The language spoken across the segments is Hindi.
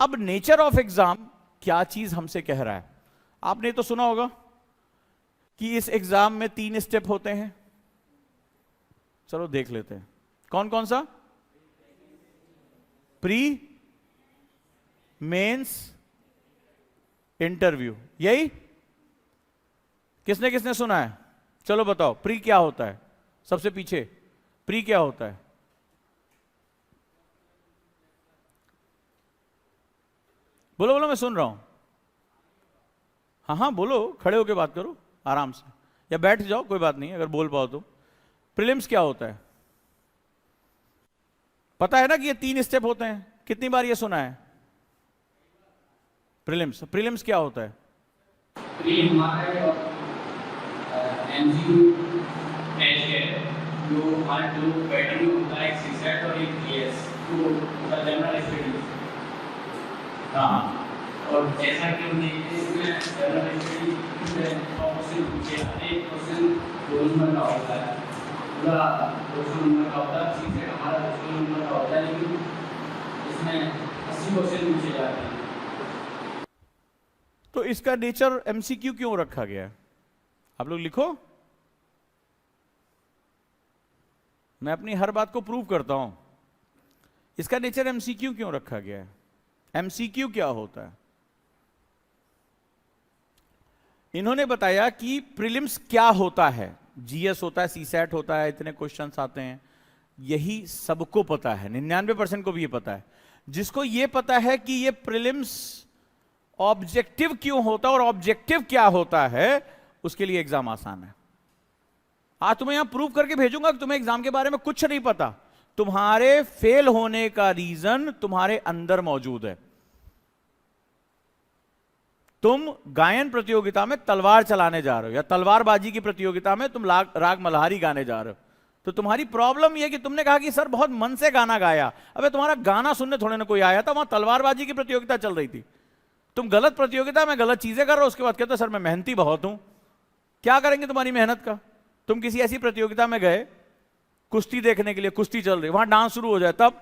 अब नेचर ऑफ एग्जाम क्या चीज हमसे कह रहा है? आपने तो सुना होगा कि इस एग्जाम में 3 स्टेप होते हैं। चलो देख लेते हैं कौन कौन सा। प्री, मेंस, इंटरव्यू, यही? किसने किसने सुना है? चलो बताओ प्री क्या होता है? सबसे पीछे प्री क्या होता है? बोलो बोलो, मैं सुन रहा हूं। हाँ हाँ बोलो, खड़े होके बात करो आराम से, या बैठ जाओ, कोई बात नहीं अगर बोल पाओ तो। प्रीलिम्स क्या होता है? पता है ना कि ये 3 स्टेप होते हैं, कितनी बार ये सुना है? प्रीलिम्स, प्रीलिम्स क्या होता है? प्री हमारा एमसीक्यू टेस्ट है, जो हमारे दो पैटर्न में होता है, एक सीसेट और एक ईएस, तो जनरल स्टडीज। हाँ, और जैसा कि हम देखते हैं इसमें जनरल स्टडीज में 100 क्वेश्चन पूछे जाते हैं, 1 क्वेश्चन 2 नंबर का होता है, पूरा 200 नंबर का होता है। सीसेट हमारा 200 नंबर का होता है, लेकिन इसमें 80 क्वेश्चन पूछे जाते हैं। तो इसका नेचर एमसीक्यू क्यों रखा गया है? आप लोग लिखो, मैं अपनी हर बात को प्रूव करता हूं। इसका नेचर एमसीक्यू क्यों रखा गया है? एमसीक्यू क्या होता है? इन्होंने बताया कि प्रीलिम्स क्या होता है। जीएस होता है, सीसैट होता है, इतने क्वेश्चंस आते हैं, यही सबको पता है, 99% को भी ये पता है। जिसको ये पता है कि ये प्रीलिम्स ऑब्जेक्टिव क्यों होता है और ऑब्जेक्टिव क्या होता है, उसके लिए एग्जाम आसान है। आज तुम्हें यहां प्रूव करके भेजूंगा कि तुम्हें एग्जाम के बारे में कुछ नहीं पता। तुम्हारे फेल होने का रीजन तुम्हारे अंदर मौजूद है। तुम गायन प्रतियोगिता में तलवार चलाने जा रहे हो, या तलवारबाजी की प्रतियोगिता में तुम राग मल्हारी गाने जा रहे हो, तो तुम्हारी प्रॉब्लम यह कि तुमने कहा कि सर बहुत मन से गाना गाया। अबे तुम्हारा गाना सुनने थोड़े ना कोई आया था, वहां तलवारबाजी की प्रतियोगिता चल रही थी। तुम गलत प्रतियोगिता में गलत चीजें कर रहे हो, उसके बाद कहते हो सर मैं मेहनती बहुत हूं। क्या करेंगे तुम्हारी मेहनत का? तुम किसी ऐसी प्रतियोगिता में गए कुश्ती देखने के लिए, कुश्ती चल रही, वहां डांस शुरू हो जाए तब,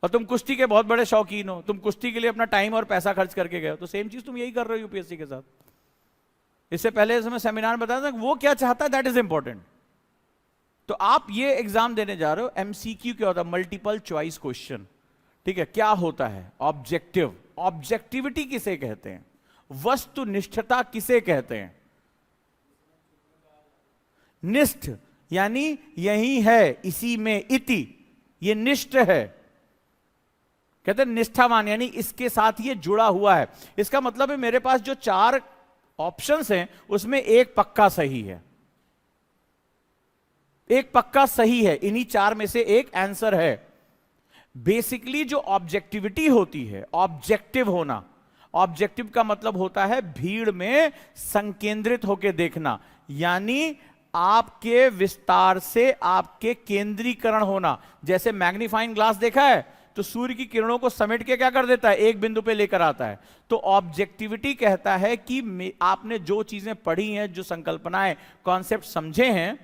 और तुम कुश्ती के बहुत बड़े शौकीन हो, तुम कुश्ती के लिए अपना टाइम और पैसा खर्च करके गए हो, तो सेम चीज तुम यही कर रहे हो यूपीएससी के साथ। इससे पहले मैं सेमिनार में बताया था वो क्या चाहता है, दैट इज इंपॉर्टेंट। तो आप ये एग्जाम देने जा रहे हो, एमसीक्यू क्या होता है? मल्टीपल चॉइस क्वेश्चन, ठीक है। क्या होता है? ऑब्जेक्टिव। ऑब्जेक्टिविटी किसे कहते हैं? वस्तुनिष्ठता किसे कहते हैं? निष्ठ यानी यही है, इसी में, इति, ये निष्ठ है। कहते हैं निष्ठावान, यानी इसके साथ ये जुड़ा हुआ है। इसका मतलब है मेरे पास जो 4 ऑप्शंस हैं उसमें एक पक्का सही है, एक पक्का सही है, इन्हीं 4 में से एक आंसर है। बेसिकली जो ऑब्जेक्टिविटी होती है, ऑब्जेक्टिव होना, ऑब्जेक्टिव का मतलब होता है भीड़ में संकेंद्रित होकर देखना, यानी आपके विस्तार से आपके केंद्रीकरण होना। जैसे मैग्नीफाइंग ग्लास देखा है, तो सूर्य की किरणों को समेट के क्या कर देता है? एक बिंदु पे लेकर आता है। तो ऑब्जेक्टिविटी कहता है कि आपने जो चीजें पढ़ी हैं, जो संकल्पनाएं, कॉन्सेप्ट समझे हैं,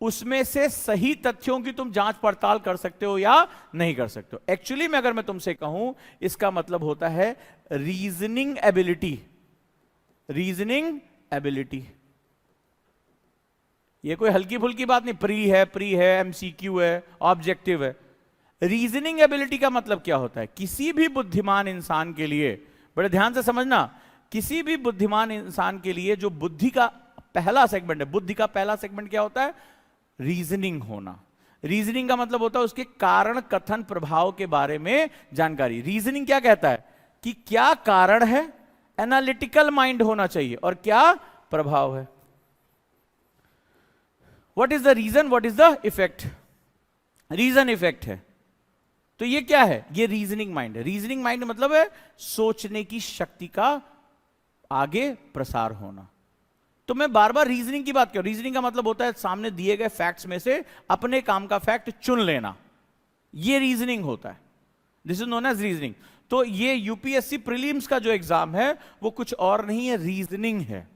उसमें से सही तथ्यों की तुम जांच पड़ताल कर सकते हो या नहीं कर सकते हो। एक्चुअली में अगर मैं तुमसे कहूं, इसका मतलब होता है रीजनिंग एबिलिटी। रीजनिंग एबिलिटी, ये कोई हल्की फुल्की बात नहीं। प्री है, एमसीक्यू है, ऑब्जेक्टिव है। रीजनिंग एबिलिटी का मतलब क्या होता है? किसी भी बुद्धिमान इंसान के लिए, बड़े ध्यान से समझना, किसी भी बुद्धिमान इंसान के लिए जो बुद्धि का पहला सेगमेंट है, बुद्धि का पहला सेगमेंट क्या होता है? रीजनिंग होना। रीजनिंग का मतलब होता है उसके कारण कथन प्रभाव के बारे में जानकारी। रीजनिंग क्या कहता है कि क्या कारण है, एनालिटिकल माइंड होना चाहिए, और क्या प्रभाव है। What is the reason, what is the effect? Reason effect है। तो ये क्या है? ये रीजनिंग माइंड है। रीजनिंग माइंड मतलब है सोचने की शक्ति का आगे प्रसार होना। तो मैं बार बार रीजनिंग की बात कर, रीजनिंग का मतलब होता है सामने दिए गए फैक्ट्स में से अपने काम का फैक्ट चुन लेना, ये रीजनिंग होता है। This is known as reasoning. तो ये यूपीएससी प्रीलिम्स का जो एग्जाम है वो कुछ और नहीं है, रीजनिंग है।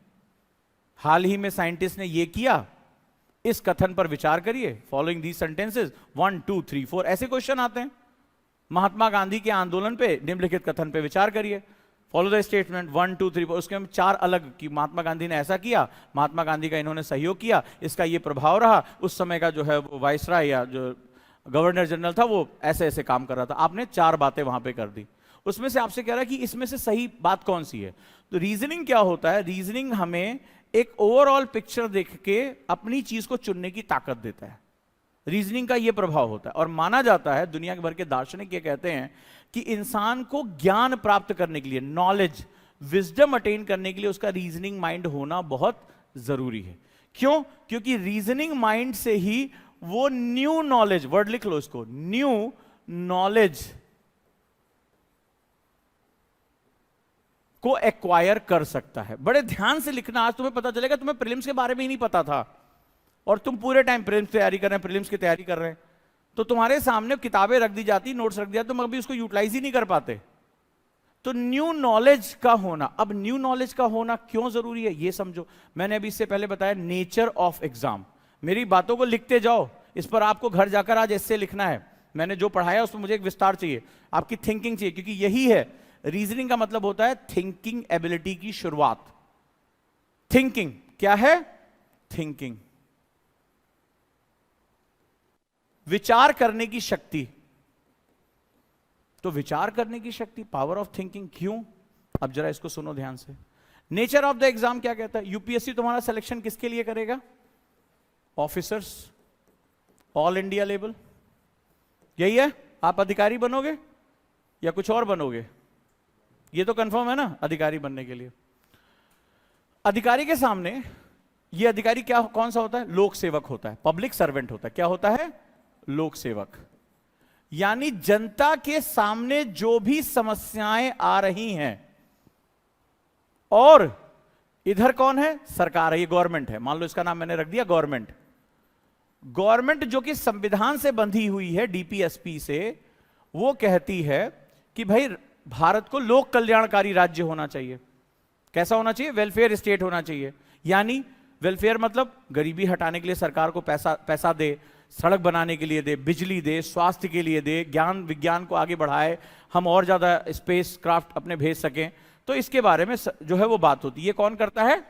हाल ही में साइंटिस्ट ने ये किया, इस कथन पर विचार करिए, फॉलोइंग दीज सेंटेंसेस 1 2 3 4, ऐसे क्वेश्चन आते हैं। महात्मा गांधी के आंदोलन पे निम्नलिखित कथन पे विचार करिए। फॉलो द स्टेटमेंट 1 2 3 उसके हम 4 अलग कि महात्मा गांधी ने ऐसा किया, महात्मा गांधी का इन्होंने सहयोग किया, इसका ये प्रभाव रहा, उस समय का जो है वाइसराय या जो गवर्नर जनरल था वो ऐसे ऐसे काम कर रहा था। आपने 4 बातें वहां पे कर दी। उसमें से आपसे कह रहा है कि इसमें से सही बात कौन सी है। तो रीजनिंग क्या होता है, रीजनिंग हमें एक ओवरऑल पिक्चर देख के अपनी चीज को चुनने की ताकत देता है। रीजनिंग का यह प्रभाव होता है और माना जाता है, दुनिया भर के दार्शनिक ये कहते हैं कि इंसान को ज्ञान प्राप्त करने के लिए, नॉलेज, विजडम अटेन करने के लिए उसका रीजनिंग माइंड होना बहुत जरूरी है। क्यों? क्योंकि रीजनिंग माइंड से ही वो न्यू नॉलेज, वर्ड लिख लो इसको, न्यू नॉलेज को एक्वायर कर सकता है। बड़े ध्यान से लिखना, आज तुम्हें पता चलेगा तुम्हें प्रीलिम्स के बारे में ही नहीं पता था और तुम पूरे टाइम प्रीलिम्स तैयारी कर रहे हैं, प्रीलिम्स की तैयारी कर रहे हैं, तो तुम्हारे सामने किताबें रख दी जाती, नोट्स रख दिया, तुम अभी उसको यूटिलाइज ही नहीं कर पाते। तो न्यू नॉलेज का होना, अब न्यू नॉलेज का होना क्यों जरूरी है ये समझो। मैंने अभी इससे पहले बताया नेचर ऑफ एग्जाम। मेरी बातों को लिखते जाओ, इस पर आपको घर जाकर आज ऐसे लिखना है। मैंने जो पढ़ाया उसमें मुझे एक विस्तार चाहिए, आपकी थिंकिंग चाहिए, क्योंकि यही है रीजनिंग का मतलब होता है थिंकिंग एबिलिटी की शुरुआत। थिंकिंग क्या है? थिंकिंग, विचार करने की शक्ति। तो विचार करने की शक्ति, पावर ऑफ थिंकिंग। क्यों? अब जरा इसको सुनो ध्यान से। नेचर ऑफ द एग्जाम क्या कहता है? यूपीएससी तुम्हारा सिलेक्शन किसके लिए करेगा? ऑफिसर्स, ऑल इंडिया लेवल, यही है। आप अधिकारी बनोगे या कुछ और बनोगे? ये तो कंफर्म है ना, अधिकारी बनने के लिए। अधिकारी के सामने ये अधिकारी क्या, कौन सा होता है? लोक सेवक होता है, पब्लिक सर्वेंट होता है। क्या होता है? लोक सेवक। यानी जनता के सामने जो भी समस्याएं आ रही हैं, और इधर कौन है? सरकार है, ये गवर्नमेंट है। मान लो इसका नाम मैंने रख दिया गवर्नमेंट। गवर्नमेंट जो कि संविधान से बंधी हुई है, डीपीएसपी से, वो कहती है कि भाई भारत को लोक कल्याणकारी राज्य होना चाहिए। कैसा होना चाहिए? वेलफेयर स्टेट होना चाहिए। यानी वेलफेयर मतलब गरीबी हटाने के लिए सरकार को पैसा दे, सड़क बनाने के लिए दे, बिजली दे, स्वास्थ्य के लिए दे, ज्ञान विज्ञान को आगे बढ़ाए, हम और ज्यादा स्पेस क्राफ्ट अपने भेज सकें। तो इसके बारे में जो है वो बात होती है। ये कौन करता है?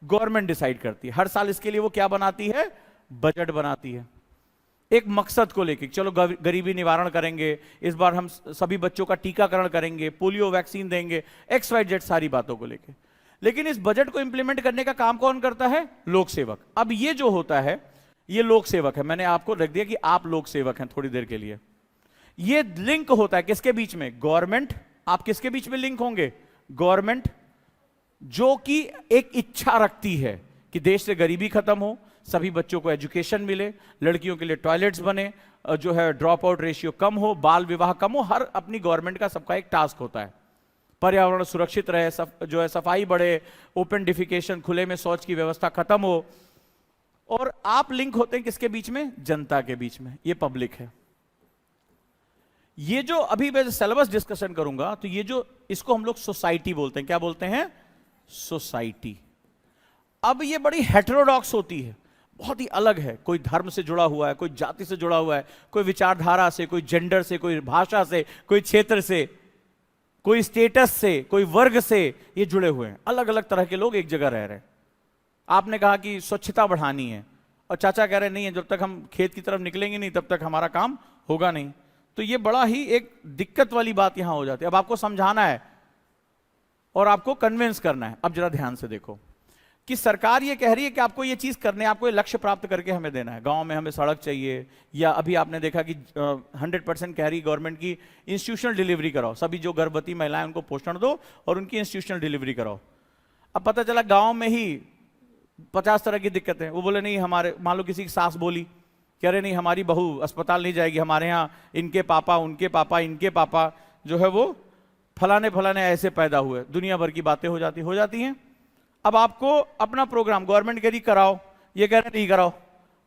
गवर्नमेंट डिसाइड करती है। हर साल इसके लिए वो क्या बनाती है? बजट बनाती है, एक मकसद को लेकर। चलो गरीबी निवारण करेंगे, इस बार हम सभी बच्चों का टीकाकरण करेंगे, पोलियो वैक्सीन देंगे, XYZ सारी बातों को लेकर। लेकिन इस बजट को इंप्लीमेंट करने का काम कौन करता है? लोक सेवक। अब ये जो होता है ये लोक सेवक है। मैंने आपको रख दिया कि आप लोक सेवक हैं थोड़ी देर के लिए। ये लिंक होता है किसके बीच में? गवर्नमेंट। आप किसके बीच में लिंक होंगे? गवर्नमेंट, जो कि एक इच्छा रखती है कि देश से गरीबी खत्म हो, सभी बच्चों को एजुकेशन मिले, लड़कियों के लिए टॉयलेट्स बने, जो है ड्रॉप आउट रेशियो कम हो, बाल विवाह कम हो। हर अपनी गवर्नमेंट का सबका एक टास्क होता है। पर्यावरण सुरक्षित रहे, जो है सफाई बढ़े, ओपन डिफिकेशन, खुले में शौच की व्यवस्था खत्म हो। और आप लिंक होते हैं किसके बीच में? जनता के बीच में। ये पब्लिक है। ये जो अभी मैं सिलेबस डिस्कशन करूंगा, तो ये जो, इसको हम लोग सोसाइटी बोलते हैं। क्या बोलते हैं? सोसाइटी। अब ये बड़ी हेटेरोडॉक्स होती है, बहुत ही अलग है। कोई धर्म से जुड़ा हुआ है, कोई जाति से जुड़ा हुआ है, कोई विचारधारा से, कोई जेंडर से, कोई भाषा से, कोई क्षेत्र से, कोई स्टेटस से, कोई वर्ग से ये जुड़े हुए हैं। अलग अलग तरह के लोग एक जगह रह रहे हैं। आपने कहा कि स्वच्छता बढ़ानी है और चाचा कह रहे नहीं है, जब तक हम खेत की तरफ निकलेंगे नहीं तब तक हमारा काम होगा नहीं। तो ये बड़ा ही एक दिक्कत वाली बात यहां हो जाती है। अब आपको समझाना है और आपको कन्विंस करना है। अब जरा ध्यान से देखो कि सरकार ये कह रही है कि आपको ये चीज करने, आपको ये लक्ष्य प्राप्त करके हमें देना है। गांव में हमें सड़क चाहिए, या अभी आपने देखा कि 100% कह रही गवर्नमेंट की इंस्टीट्यूशनल डिलीवरी कराओ, सभी जो गर्भवती महिलाएं उनको पोषण दो और उनकी इंस्टीट्यूशनल डिलीवरी कराओ। अब पता चला गांव में ही 50 तरह की दिक्कतें। वो बोले नहीं, हमारे, मान लो किसी की सास बोली, कह रहे नहीं हमारी बहू अस्पताल नहीं जाएगी, हमारे यहाँ इनके पापा, उनके पापा, इनके पापा जो है वो फलाने फलाने ऐसे पैदा हुए। दुनिया भर की बातें हो जाती हैं। अब आपको अपना प्रोग्राम गवर्नमेंट कह रही कराओ, ये कह रहे नहीं कराओ।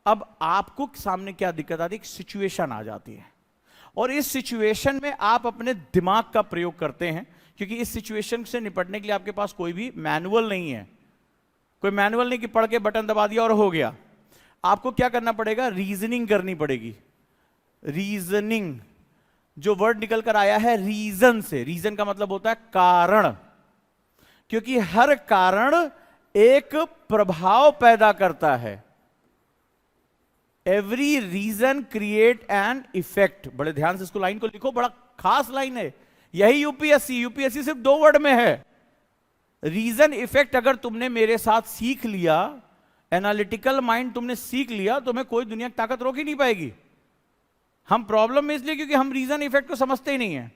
अब आपको सामने क्या दिक्कत आती है? एक सिचुएशन आ जाती है और इस सिचुएशन में आप अपने दिमाग का प्रयोग करते हैं, क्योंकि इस सिचुएशन से निपटने के लिए आपके पास कोई भी मैनुअल नहीं है। कोई मैनुअल नहीं कि पढ़ के बटन दबा दिया और हो गया। आपको क्या करना पड़ेगा? रीजनिंग करनी पड़ेगी। रीजनिंग, जो वर्ड निकल कर आया है रीजन से, रीजन का मतलब होता है कारण, क्योंकि हर कारण एक प्रभाव पैदा करता है। Every reason create an effect. बड़े ध्यान से इसको लाइन को लिखो, बड़ा खास लाइन है, यही यूपीएससी, यूपीएससी सिर्फ 2 वर्ड में है, रीजन इफेक्ट। अगर तुमने मेरे साथ सीख लिया, एनालिटिकल माइंड तुमने सीख लिया, तो तुम्हें कोई दुनिया की ताकत रोक ही नहीं पाएगी। हम प्रॉब्लम में इसलिए क्योंकि हम रीजन इफेक्ट को समझते ही नहीं है।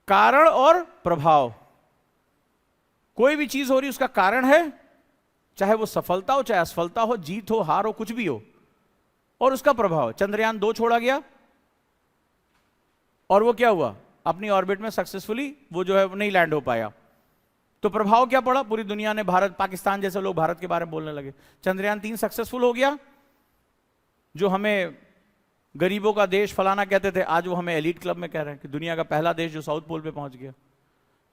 कारण और प्रभाव, कोई भी चीज हो रही उसका कारण है, चाहे वो सफलता हो चाहे असफलता हो, जीत हो हार हो, कुछ भी हो, और उसका प्रभाव। चंद्रयान 2 छोड़ा गया और वो क्या हुआ, अपनी ऑर्बिट में सक्सेसफुली वो जो है वो नहीं लैंड हो पाया, तो प्रभाव क्या पड़ा, पूरी दुनिया ने, भारत, पाकिस्तान जैसे लोग भारत के बारे में बोलने लगे। चंद्रयान 3 सक्सेसफुल हो गया, जो हमें गरीबों का देश फलाना कहते थे, आज वो हमें एलीट क्लब में कह रहे हैं कि दुनिया का पहला देश जो साउथ पोल पे पहुंच गया।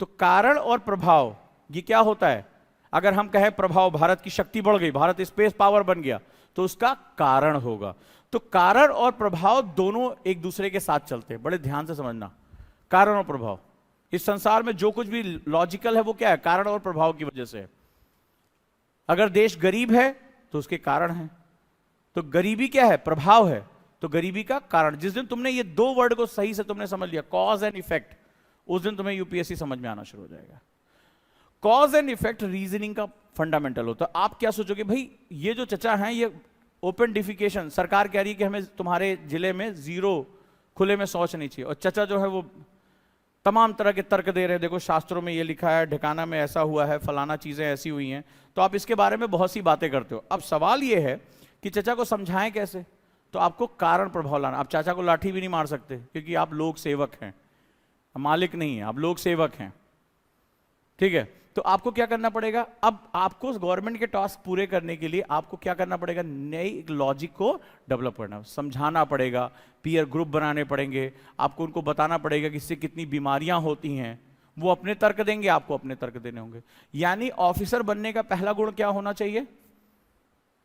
तो कारण और प्रभाव, ये क्या होता है, अगर हम कहें प्रभाव, भारत की शक्ति बढ़ गई, भारत स्पेस पावर बन गया, तो उसका कारण होगा। तो कारण और प्रभाव दोनों एक दूसरे के साथ चलते हैं, बड़े ध्यान से समझना। कारण और प्रभाव, इस संसार में जो कुछ भी लॉजिकल है वो क्या है, कारण और प्रभाव की वजह से है। अगर देश गरीब है तो उसके कारण है, तो गरीबी क्या है, प्रभाव है, तो गरीबी का कारण। जिस दिन तुमने ये 2 वर्ड को सही से तुमने समझ लिया, कॉज एंड इफेक्ट, उस दिन तुम्हें यूपीएससी समझ में आना शुरू हो जाएगा। कॉज एंड इफेक्ट रीजनिंग का फंडामेंटल होता है। आप क्या सोचोगे, भाई ये जो चचा हैं, ये ओपन डिफिकेशन, सरकार कह रही है कि हमें तुम्हारे जिले में 0 खुले में शौच नहीं चाहिए, और चचा जो है वो तमाम तरह के तर्क दे रहे हैं, देखो शास्त्रों में ये लिखा है, ढकाना में ऐसा हुआ है, फलाना चीजें ऐसी हुई हैं, तो आप इसके बारे में बहुत सी बातें करते हो। अब सवाल ये है कि चचा को समझाएं कैसे, तो आपको कारण प्रभाव लाना। आप चाचा को लाठी भी नहीं मार सकते, क्योंकि आप लोक सेवक हैं, मालिक नहीं है, आप लोक सेवक हैं, ठीक है। तो आपको क्या करना पड़ेगा, अब आपको गवर्नमेंट के टास्क पूरे करने के लिए आपको क्या करना पड़ेगा, नई एक लॉजिक को डेवलप करना, समझाना पड़ेगा, पीयर ग्रुप बनाने पड़ेंगे, आपको उनको बताना पड़ेगा कि इससे कितनी बीमारियां होती हैं, वो अपने तर्क देंगे, आपको अपने तर्क देने होंगे। यानी ऑफिसर बनने का पहला गुण क्या होना चाहिए,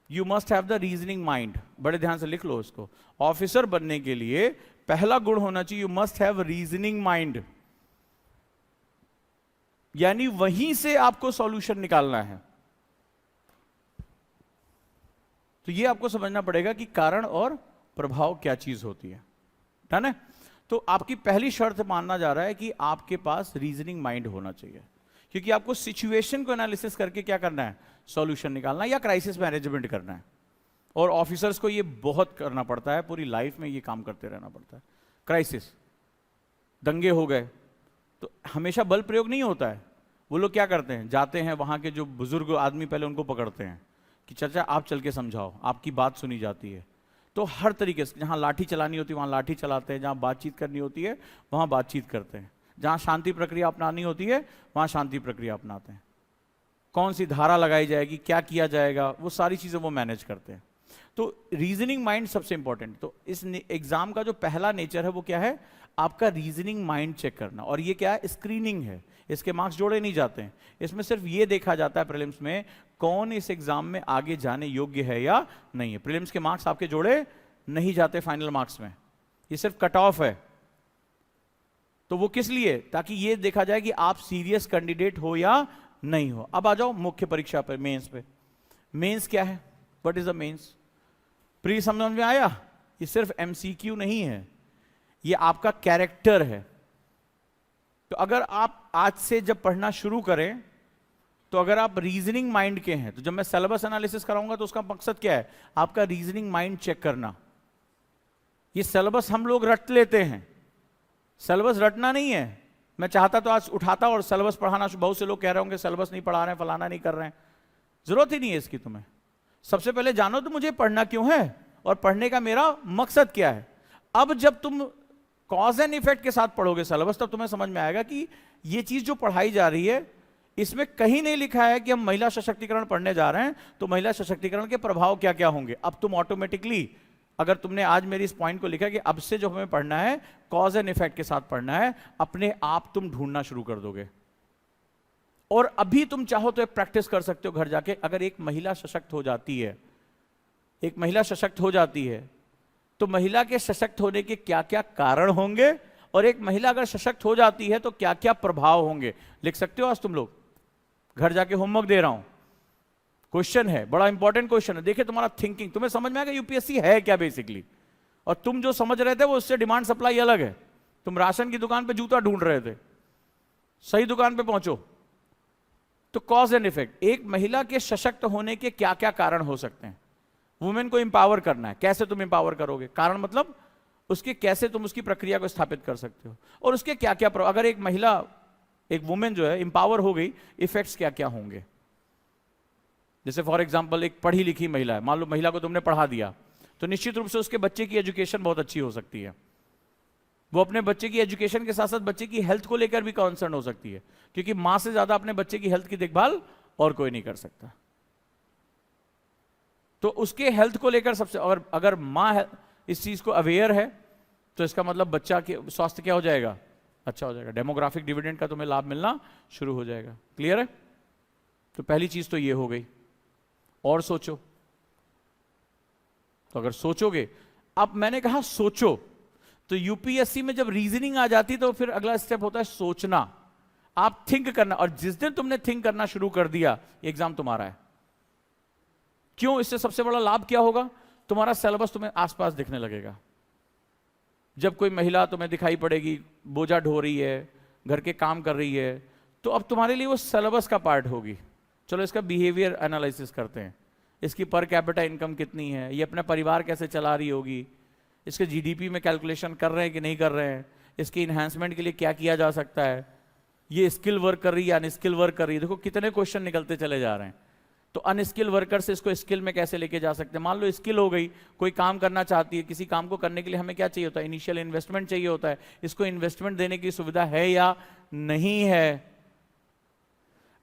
you must have the reasoning mind. बड़े ध्यान से लिख लो इसको, ऑफिसर बनने के लिए पहला गुण होना चाहिए, you must have reasoning mind. यानी वहीं से आपको सॉल्यूशन निकालना है। तो ये आपको समझना पड़ेगा कि कारण और प्रभाव क्या चीज होती है, है ना। तो आपकी पहली शर्त मानना जा रहा है कि आपके पास रीजनिंग माइंड होना चाहिए, क्योंकि आपको सिचुएशन को एनालिसिस करके क्या करना है, सॉल्यूशन निकालना या क्राइसिस मैनेजमेंट करना है। और ऑफिसर्स को ये बहुत करना पड़ता है, पूरी लाइफ में ये काम करते रहना पड़ता है। क्राइसिस, दंगे हो गए तो हमेशा बल प्रयोग नहीं होता है, वो लोग क्या करते हैं, जाते हैं वहां के जो बुजुर्ग आदमी, पहले उनको पकड़ते हैं कि चाचा आप चल के समझाओ, आपकी बात सुनी जाती है। तो हर तरीके से, जहां लाठी चलानी होती है वहां लाठी चलाते हैं, जहां बातचीत करनी होती है वहां बातचीत करते हैं, जहां शांति प्रक्रिया अपनानी होती है वहां शांति प्रक्रिया अपनाते हैं, कौन सी धारा लगाई जाएगी, क्या किया जाएगा, वो सारी चीजें वो मैनेज करते हैं। तो रीजनिंग माइंड सबसे इंपॉर्टेंट। तो इस एग्जाम का जो पहला नेचर है वो क्या है, आपका रीजनिंग माइंड चेक करना। और ये क्या है, स्क्रीनिंग है, इसके मार्क्स जोड़े नहीं जाते हैं, इसमें सिर्फ ये देखा जाता है प्रीलिम्स में कौन इस एग्जाम में आगे जाने योग्य है या नहीं है। प्रीलिम्स के मार्क्स आपके जोड़े नहीं जाते फाइनल मार्क्स में, ये सिर्फ कट ऑफ है। तो वो किस लिए, ताकि ये देखा जाए कि आप सीरियस कैंडिडेट हो या नहीं हो। अब आ जाओ मुख्य परीक्षा पर, मेंस पे। मेंस क्या है, what is the mains, pre समझ में आया, ये सिर्फ एमसीक्यू नहीं है, ये आपका कैरेक्टर है। तो अगर आप आज से जब पढ़ना शुरू करें, तो अगर आप रीजनिंग माइंड के हैं, तो जब मैं सिलेबस एनालिसिस कराऊंगा तो उसका मकसद क्या है, आपका रीजनिंग माइंड चेक करना। ये सिलेबस हम लोग रट लेते हैं, सिलेबस रटना नहीं है। मैं चाहता तो आज उठाता और सिलेबस पढ़ाना, बहुत से लोग कह रहे होंगे सिलेबस नहीं पढ़ा रहे हैं, फलाना नहीं कर रहे हैं, जरूरत ही नहीं है इसकी तुम्हें। सबसे पहले जानो तो मुझे पढ़ना क्यों है और पढ़ने का मेरा मकसद क्या है। अब जब तुम कॉज एंड इफेक्ट के साथ पढ़ोगे सिलेबस, तब तुम्हें समझ में आएगा कि ये चीज जो पढ़ाई जा रही है, इसमें कहीं नहीं लिखा है कि हम महिला सशक्तिकरण पढ़ने जा रहे हैं तो महिला सशक्तिकरण के प्रभाव क्या क्या होंगे। अब तुम ऑटोमेटिकली, अगर तुमने आज मेरी इस पॉइंट को लिखा कि अब से जो हमें पढ़ना है कॉज एंड इफेक्ट के साथ पढ़ना है, अपने आप तुम ढूंढना शुरू कर दोगे। और अभी तुम चाहो तो प्रैक्टिस कर सकते हो घर जाके। अगर एक महिला सशक्त हो जाती है, एक महिला सशक्त हो जाती है, तो महिला के सशक्त होने के क्या क्या कारण होंगे, और एक महिला अगर सशक्त हो जाती है तो क्या क्या प्रभाव होंगे। लिख सकते हो आज तुम लोग, घर जाके होमवर्क दे रहा हूं, क्वेश्चन है, बड़ा इंपॉर्टेंट क्वेश्चन है। देखिए तुम्हारा थिंकिंग, तुम्हें समझ में आएगा यूपीएससी है क्या बेसिकली, और तुम जो समझ रहे थे वो उससे डिमांड सप्लाई अलग है। तुम राशन की दुकान पे जूता ढूंढ रहे थे, सही दुकान पे पहुंचो। तो कॉज एंड इफेक्ट, एक महिला के सशक्त होने के क्या क्या कारण हो सकते हैं। वुमेन को इंपावर करना है, कैसे तुम इंपावर करोगे, कारण मतलब उसके कैसे तुम उसकी प्रक्रिया को स्थापित कर सकते हो, और उसके क्या क्या अगर एक महिला, एक वुमेन जो है इंपावर हो गई, इफेक्ट्स क्या क्या होंगे। जैसे फॉर एग्जांपल एक पढ़ी लिखी महिला है, मान लो महिला को तुमने पढ़ा दिया, तो निश्चित रूप से उसके बच्चे की एजुकेशन बहुत अच्छी हो सकती है। वो अपने बच्चे की एजुकेशन के साथ साथ बच्चे की हेल्थ को लेकर भी कंसर्न हो सकती है, क्योंकि मां से ज्यादा अपने बच्चे की हेल्थ की देखभाल और कोई नहीं कर सकता। तो उसके हेल्थ को लेकर सबसे, अगर मां इस चीज को अवेयर है तो इसका मतलब बच्चा के स्वास्थ्य क्या हो जाएगा, अच्छा हो जाएगा। डेमोग्राफिक डिविडेंड का तुम्हें लाभ मिलना शुरू हो जाएगा। क्लियर है? तो पहली चीज तो ये हो गई। और सोचो, तो अगर सोचोगे, अब मैंने कहा सोचो, तो यूपीएससी में जब रीजनिंग आ जाती तो फिर अगला स्टेप होता है सोचना। आप थिंक करना, और जिस दिन तुमने थिंक करना शुरू कर दिया, एग्जाम तुम्हारा है। क्यों? इससे सबसे बड़ा लाभ क्या होगा, तुम्हारा सिलेबस तुम्हें आसपास दिखने लगेगा। जब कोई महिला तुम्हें दिखाई पड़ेगी, बोझा ढो रही है, घर के काम कर रही है, तो अब तुम्हारे लिए वो सिलेबस का पार्ट होगी। चलो इसका बिहेवियर एनालिसिस करते हैं, इसकी पर कैपिटा इनकम कितनी है, ये अपना परिवार कैसे चला रही होगी, इसके जीडीपी में कैलकुलेशन कर रहे हैं कि नहीं कर रहे हैं, इसके इन्हांसमेंट के लिए क्या किया जा सकता है, ये स्किल वर्क कर रही है, अनस्किल वर्क कर रही है। देखो कितने क्वेश्चन निकलते चले जा रहे हैं। तो अनस्किल वर्कर से इसको स्किल में कैसे लेके जा सकते हैं। मान लो स्किल हो गई, कोई काम करना चाहती है, किसी काम को करने के लिए हमें क्या चाहिए होता है, इनिशियल इन्वेस्टमेंट चाहिए होता है। इसको इन्वेस्टमेंट देने की सुविधा है या नहीं है।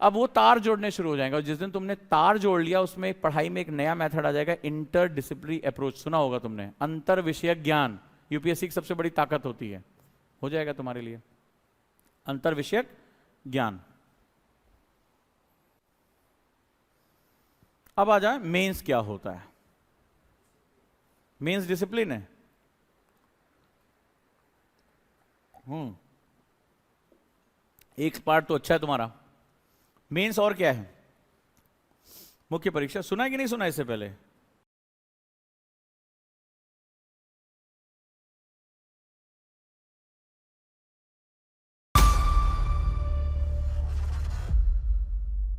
अब वो तार जोड़ने शुरू हो जाएंगे, और जिस दिन तुमने तार जोड़ लिया, उसमें पढ़ाई में एक नया मेथड आ जाएगा, इंटर डिसिप्लिनरी अप्रोच। सुना होगा तुमने, अंतर विषयक ज्ञान यूपीएससी की सबसे बड़ी ताकत होती है। हो जाएगा तुम्हारे लिए अंतर विषयक ज्ञान। अब आ जाए मेंस क्या होता है। मेंस डिसिप्लिन है। एक पार्ट तो अच्छा है तुम्हारा। मेंस और क्या है? मुख्य परीक्षा। सुना है कि नहीं सुना इससे पहले?